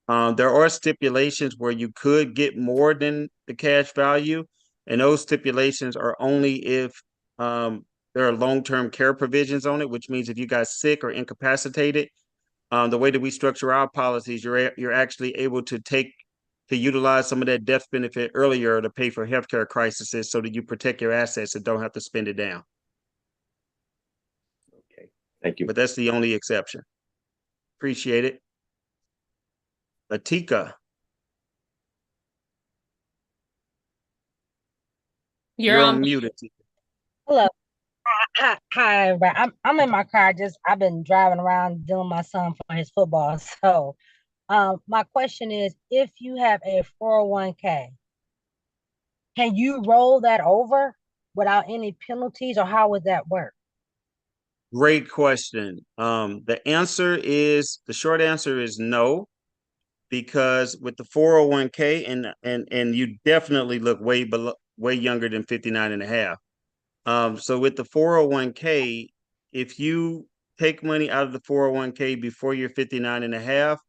There are stipulations where you could get more than the cash value. And those stipulations are only if there are long-term care provisions on it, which means if you got sick or incapacitated, the way that we structure our policies, you're actually able to utilize some of that death benefit earlier to pay for healthcare crises so that you protect your assets and don't have to spend it down. Okay, thank you. But that's the only exception. Appreciate it. Atika. You're on mute, Atika. Hello. Hi, everybody. I'm in my car. I've been driving around dealing with my son for his football. So, my question is, if you have a 401k, can you roll that over without any penalties, or how would that work? Great question. The short answer is no, because with the 401k and you definitely look way younger than 59 and a half. So with the 401k, if you take money out of the 401k before you're 59 and a half,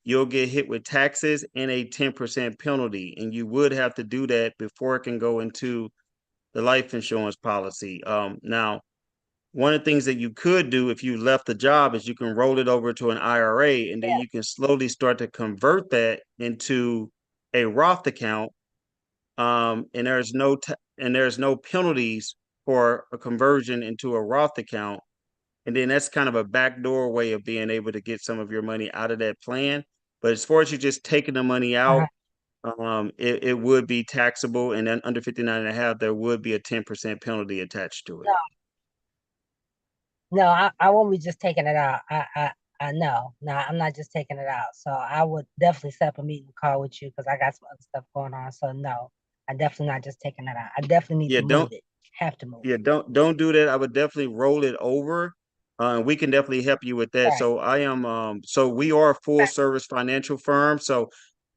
you'll get hit with taxes and a 10% penalty. And you would have to do that before it can go into the life insurance policy. Now, one of the things that you could do if you left the job is you can roll it over to an IRA, and then Yeah. you can slowly start to convert that into a Roth account. And there's no penalties for a conversion into a Roth account. And then that's kind of a backdoor way of being able to get some of your money out of that plan. But as far as you just taking the money Uh-huh. out, it would be taxable, and then under 59 and a half, there would be a 10% penalty attached to it. No, no, I won't be just taking it out. I know. No, I'm not just taking it out. So I would definitely set up a meeting call with you because I got some other stuff going on. So no, I definitely not just taking it out. I definitely need Yeah, to move it. Have to move it. don't do that. I would definitely roll it over. We can definitely help you with that. Right. So we are a full service financial firm. So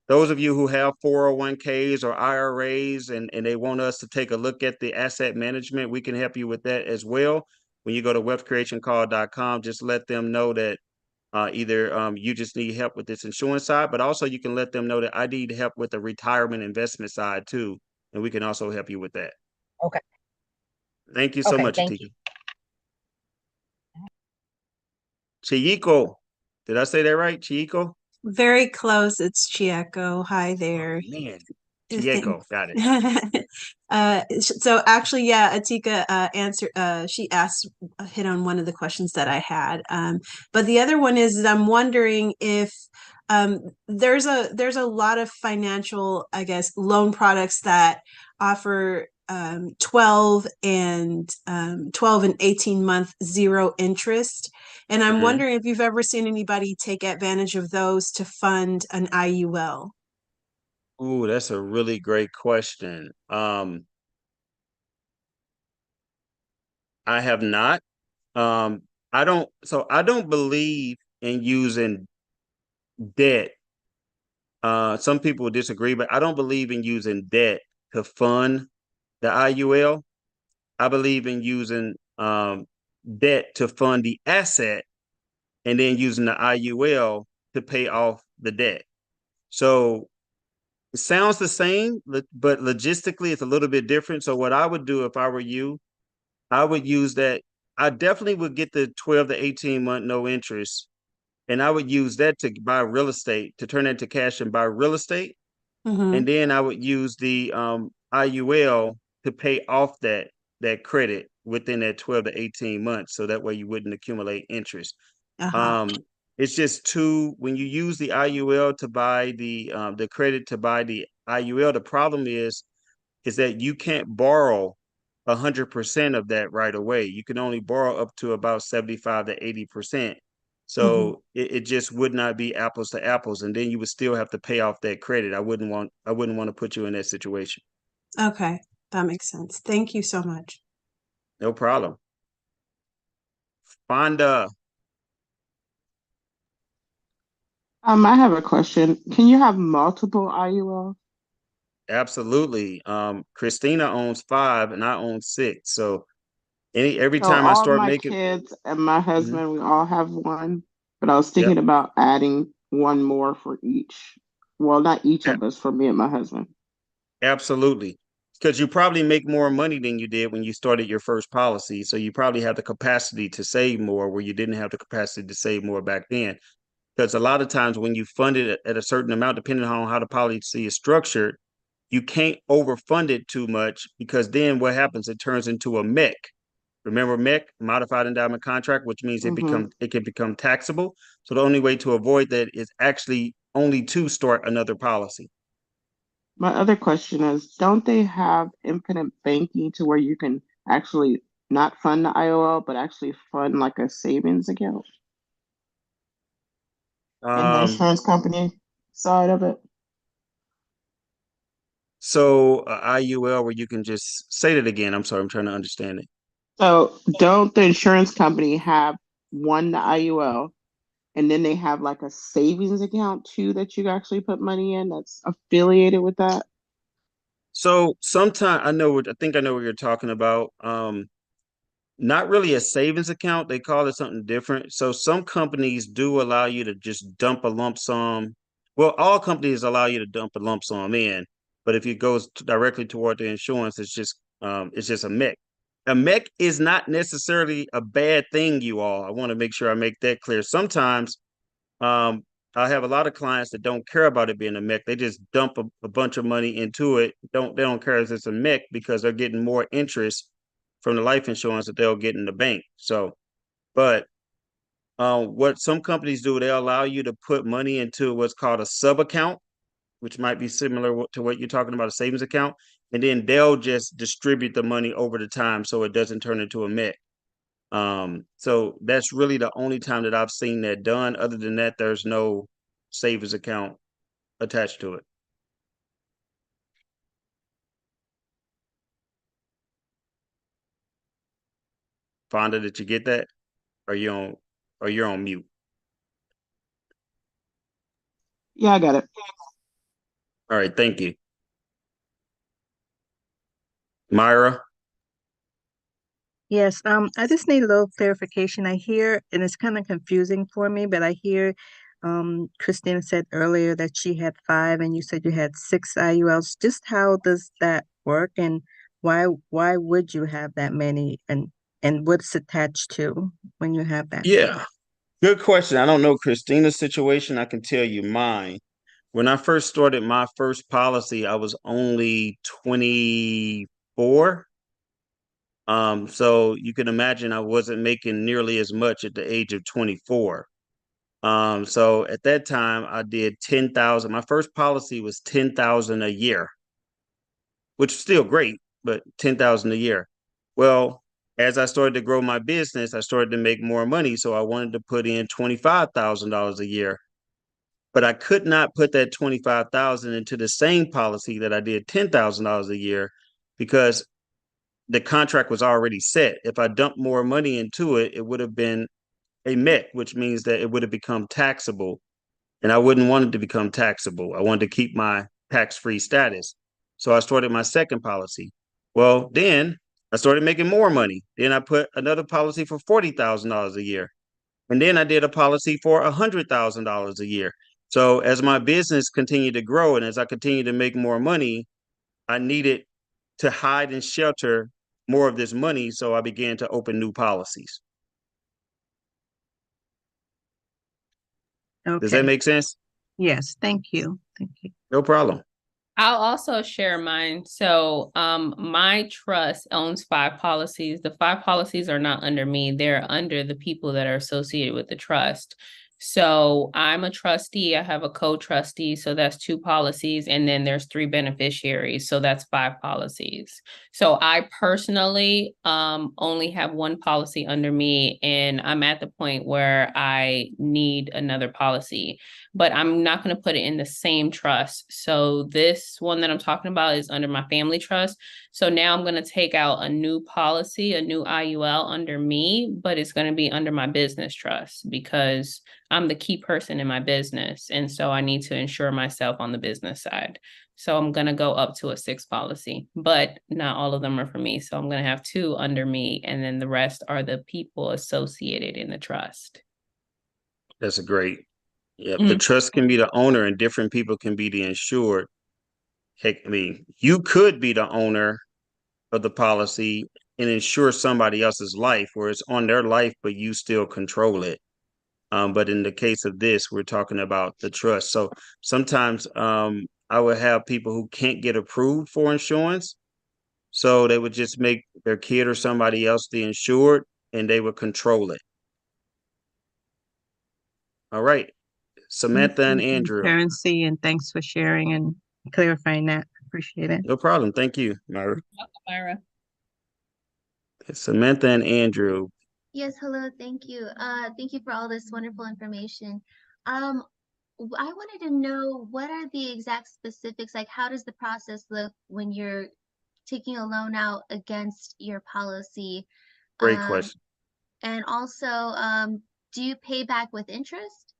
those of you who have 401ks or IRAs and they want us to take a look at the asset management, we can help you with that as well. When you go to wealthcreationcall.com, just let them know that either you just need help with this insurance side, but also you can let them know that I need help with the retirement investment side too, and we can also help you with that. Okay. Thank you so Okay. much, Thank you. Atika. Chieko, did I say that right? Chieko? Very close. It's Chieko. Hi Oh, there. man, Chieko, got it. So actually, yeah, Atika answered. She asked, hit on one of the questions that I had. But the other one is I'm wondering if there's a lot of financial, I guess, loan products that offer 12 and 18-month zero interest. And I'm wondering if you've ever seen anybody take advantage of those to fund an IUL. Ooh, that's a really great question. I have not. Um, I don't believe in using debt. Some people disagree, but I don't believe in using debt to fund the IUL. I believe in using debt to fund the asset and then using the IUL to pay off the debt. So it sounds the same, but logistically it's a little bit different. So what I would do if I were you, I would use that. I definitely would get the 12 to 18 month no interest, and I would use that to buy real estate, to turn into cash and buy real estate. Mm-hmm. And then I would use the IUL to pay off that credit within that 12 to 18 months. So that way you wouldn't accumulate interest. Uh-huh. Um, it's just when you use the IUL to buy the credit to buy the IUL, the problem is that you can't borrow 100% of that right away. You can only borrow up to about 75 to 80%. Mm-hmm. So it just would not be apples to apples. And then you would still have to pay off that credit. I wouldn't want to put you in that situation. Okay, that makes sense. Thank you so much. No problem. Fonda. I have a question. Can you have multiple IUL? Absolutely. Christina owns 5 and I own 6. So every So time I all start my making. kids and my Mhm. husband, we all have one, but I was Yep. thinking about adding one more for each. Well, not each a- of us, for me and my husband. Absolutely. Because you probably make more money than you did when you started your first policy. So you probably have the capacity to save more where you didn't have the capacity to save more back then. Because a lot of times when you fund it at a certain amount, depending on how the policy is structured, you can't overfund it too much, because then what happens? It turns into a MEC. Remember MEC, modified endowment contract, which means Mm-hmm. it can become taxable. So the only way to avoid that is actually only to start another policy. My other question is, don't they have infinite banking to where you can actually not fund the IOL, but actually fund like a savings account in the Um, insurance company side of it? so IUL where you can just say that again. I'm sorry, I'm trying to understand it. So don't the insurance company have one, the IUL, and then they have like a savings account too that you actually put money in that's affiliated with that? So sometimes I think I know what you're talking about. Not really a savings account. They call it something different. So some companies do allow you to just dump a lump sum. Well, all companies allow you to dump a lump sum in, but if it goes directly toward the insurance, it's just a MEC. A MEC is not necessarily a bad thing, you all. I want to make sure I make that clear. Sometimes um, I have a lot of clients that don't care about it being a MEC. They just dump a bunch of money into it. They don't care if it's a MEC because they're getting more interest from the life insurance that they'll get in the bank. So, but what some companies do, they allow you to put money into what's called a sub account, which might be similar to what you're talking about, a savings account, and then they'll just distribute the money over the time so it doesn't turn into a MEC. So that's really the only time that I've seen that done. Other than that, there's no savings account attached to it. Fonda, did you get that? Are you on or you're on mute? Yeah, I got it. All right, thank you. Myra? Yes, I just need a little clarification. I hear, and it's kind of confusing for me, but I hear Christina said earlier that she had 5 and you said you had 6 IULs. Just how does that work and why would you have that many and what's attached to when you have that? Yeah, good question. I don't know Christina's situation. I can tell you mine. When I first started my first policy, I was only 24. So you can imagine I wasn't making nearly as much at the age of 24. So at that time I did 10,000. My first policy was 10,000 a year, which is still great, but 10,000 a year. Well, as I started to grow my business, I started to make more money. So I wanted to put in $25,000 a year, but I could not put that 25,000 into the same policy that I did $10,000 a year because the contract was already set. If I dumped more money into it, it would have been a MEC, which means that it would have become taxable. And I wouldn't want it to become taxable. I wanted to keep my tax-free status. So I started my second policy. Well, then I started making more money. Then I put another policy for $40,000 a year. And then I did a policy for $100,000 a year. So as my business continued to grow and as I continued to make more money, I needed to hide and shelter more of this money. So I began to open new policies. Does that Okay. make sense? Yes, thank you. Thank you. No problem. I'll also share mine. So, my trust owns 5 policies. The 5 policies are not under me. They're under the people that are associated with the trust. So I'm a trustee. I have a co-trustee. So that's 2 policies. And then there's 3 beneficiaries. So that's 5 policies. So I personally only have 1 policy under me, and I'm at the point where I need another policy, but I'm not going to put it in the same trust. So this one that I'm talking about is under my family trust. So now I'm going to take out a new policy, a new IUL under me, but it's going to be under my business trust because I'm the key person in my business. And so I need to insure myself on the business side. So I'm going to go up to a 6 policy, but not all of them are for me. So I'm going to have 2 under me, and then the rest are the people associated in the trust. That's a great. Yep. The trust can be the owner and different people can be the insured. Heck, I mean, you could be the owner of the policy and insure somebody else's life where it's on their life, but you still control it. But in the case of this, we're talking about the trust. So sometimes I would have people who can't get approved for insurance. So they would just make their kid or somebody else the insured and they would control it. All right. Samantha and Andrew. Transparency, and thanks for sharing and clarifying that. Appreciate it. No problem. Thank you, Myra. Myra. Samantha and Andrew. Yes, hello, thank you. Thank you for all this wonderful information. I wanted to know, what are the exact specifics? Like, how does the process look when you're taking a loan out against your policy? Great question. And also, do you pay back with interest?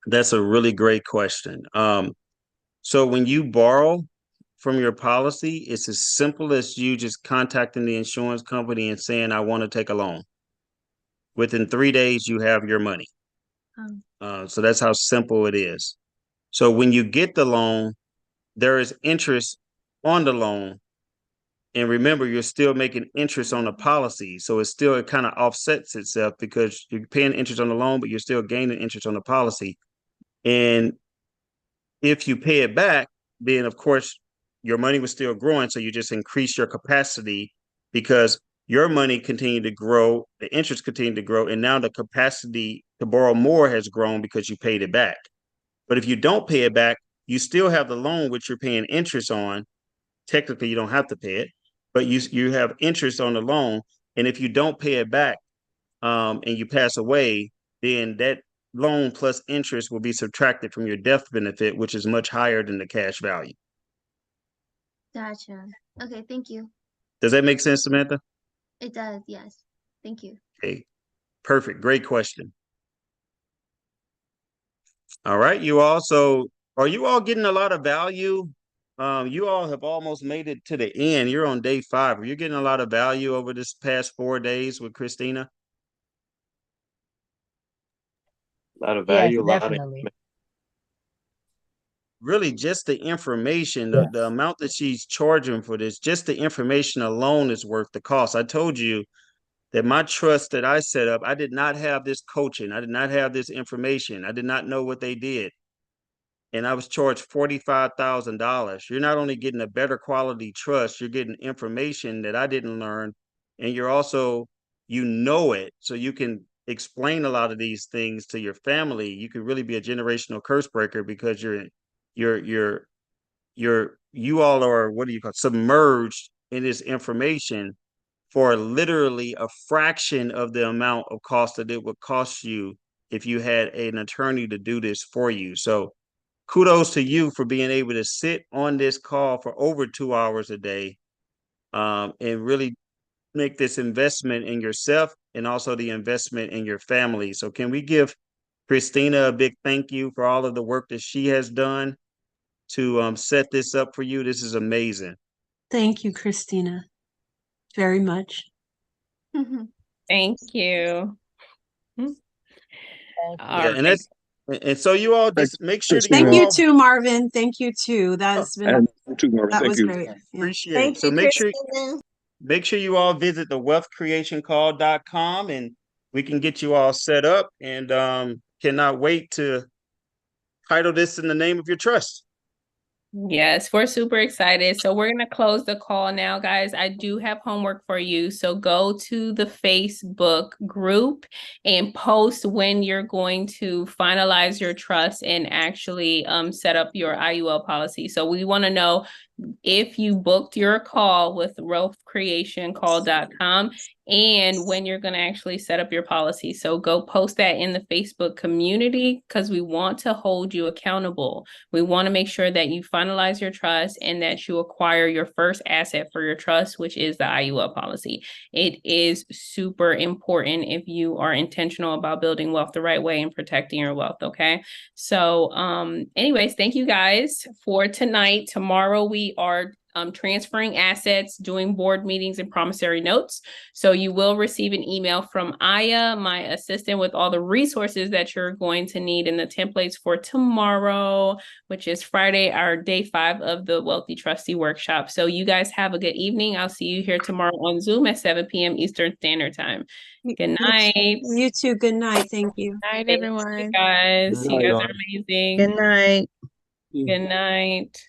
That's a really great question. So when you borrow from your policy, it's as simple as you just contacting the insurance company and saying, I want to take a loan. Within 3 days, you have your money. So that's how simple it is. So when you get the loan, there is interest on the loan. And remember, you're still making interest on the policy. So it kind of offsets itself because you're paying interest on the loan, but you're still gaining interest on the policy. And if you pay it back, then of course your money was still growing. So you just increase your capacity because your money continued to grow, the interest continued to grow, and now the capacity to borrow more has grown because you paid it back. But if you don't pay it back, you still have the loan which you're paying interest on. Technically, you don't have to pay it, but you have interest on the loan. And if you don't pay it back, and you pass away, then that loan plus interest will be subtracted from your death benefit, which is much higher than the cash value. Gotcha. Okay, thank you. Does that make sense, Samantha? It does, yes. Thank you. Okay, perfect. Great question. All right, you all. So are you all getting a lot of value? You all have almost made it to the end. You're on day 5. Are you getting a lot of value over this past 4 days with Christina? A lot of Yes, value, a lot of definitely. Really, just the information, the amount that she's charging for this, just the information alone is worth the cost. I told you that my trust that I set up, I did not have this coaching. I did not have this information. I did not know what they did. And I was charged $45,000. You're not only getting a better quality trust, you're getting information that I didn't learn. And you're also, you know it. So you can explain a lot of these things to your family. You can really be a generational curse breaker because you all are, what do you call it, submerged in this information for literally a fraction of the amount of cost that it would cost you if you had an attorney to do this for you. So kudos to you for being able to sit on this call for over 2 hours a day, and really make this investment in yourself and also the investment in your family. So can we give Christina a big thank you for all of the work that she has done to set this up for you? This is amazing. Thank you, Christina, very much. Thank you. Yeah, and that's and so you all just make sure that Thank you all too, Marvin. Thank you too. That's been that was great. Yeah. appreciate. Thank So you, make sure Christina. you all visit the wealthcreationcall.com and we can get you all set up, and cannot wait to title this in the name of your trust. Yes, we're super excited. So we're going to close the call now, guys. I do have homework for you. So go to the Facebook group and post when you're going to finalize your trust and actually set up your IUL policy. So we want to know if you booked your call with wealthcreationcall.com and when you're going to actually set up your policy. So go post that in the Facebook community because we want to hold you accountable. We want to make sure that you finalize your trust and that you acquire your first asset for your trust, which is the IUL policy. It is super important if you are intentional about building wealth the right way and protecting your wealth. Okay. So anyways, thank you guys for tonight. Tomorrow we are transferring assets, doing board meetings and promissory notes. So you will receive an email from Aya, my assistant, with all the resources that you're going to need in the templates for tomorrow, which is Friday, our day 5 of the Wealthy Trustee Workshop. So you guys have a good evening. I'll see you here tomorrow on Zoom at 7 p.m. Eastern Standard Time. Good night. You too. Good night. Thank you. Night, everyone. Thank you guys. You guys are amazing. Good night. Good night.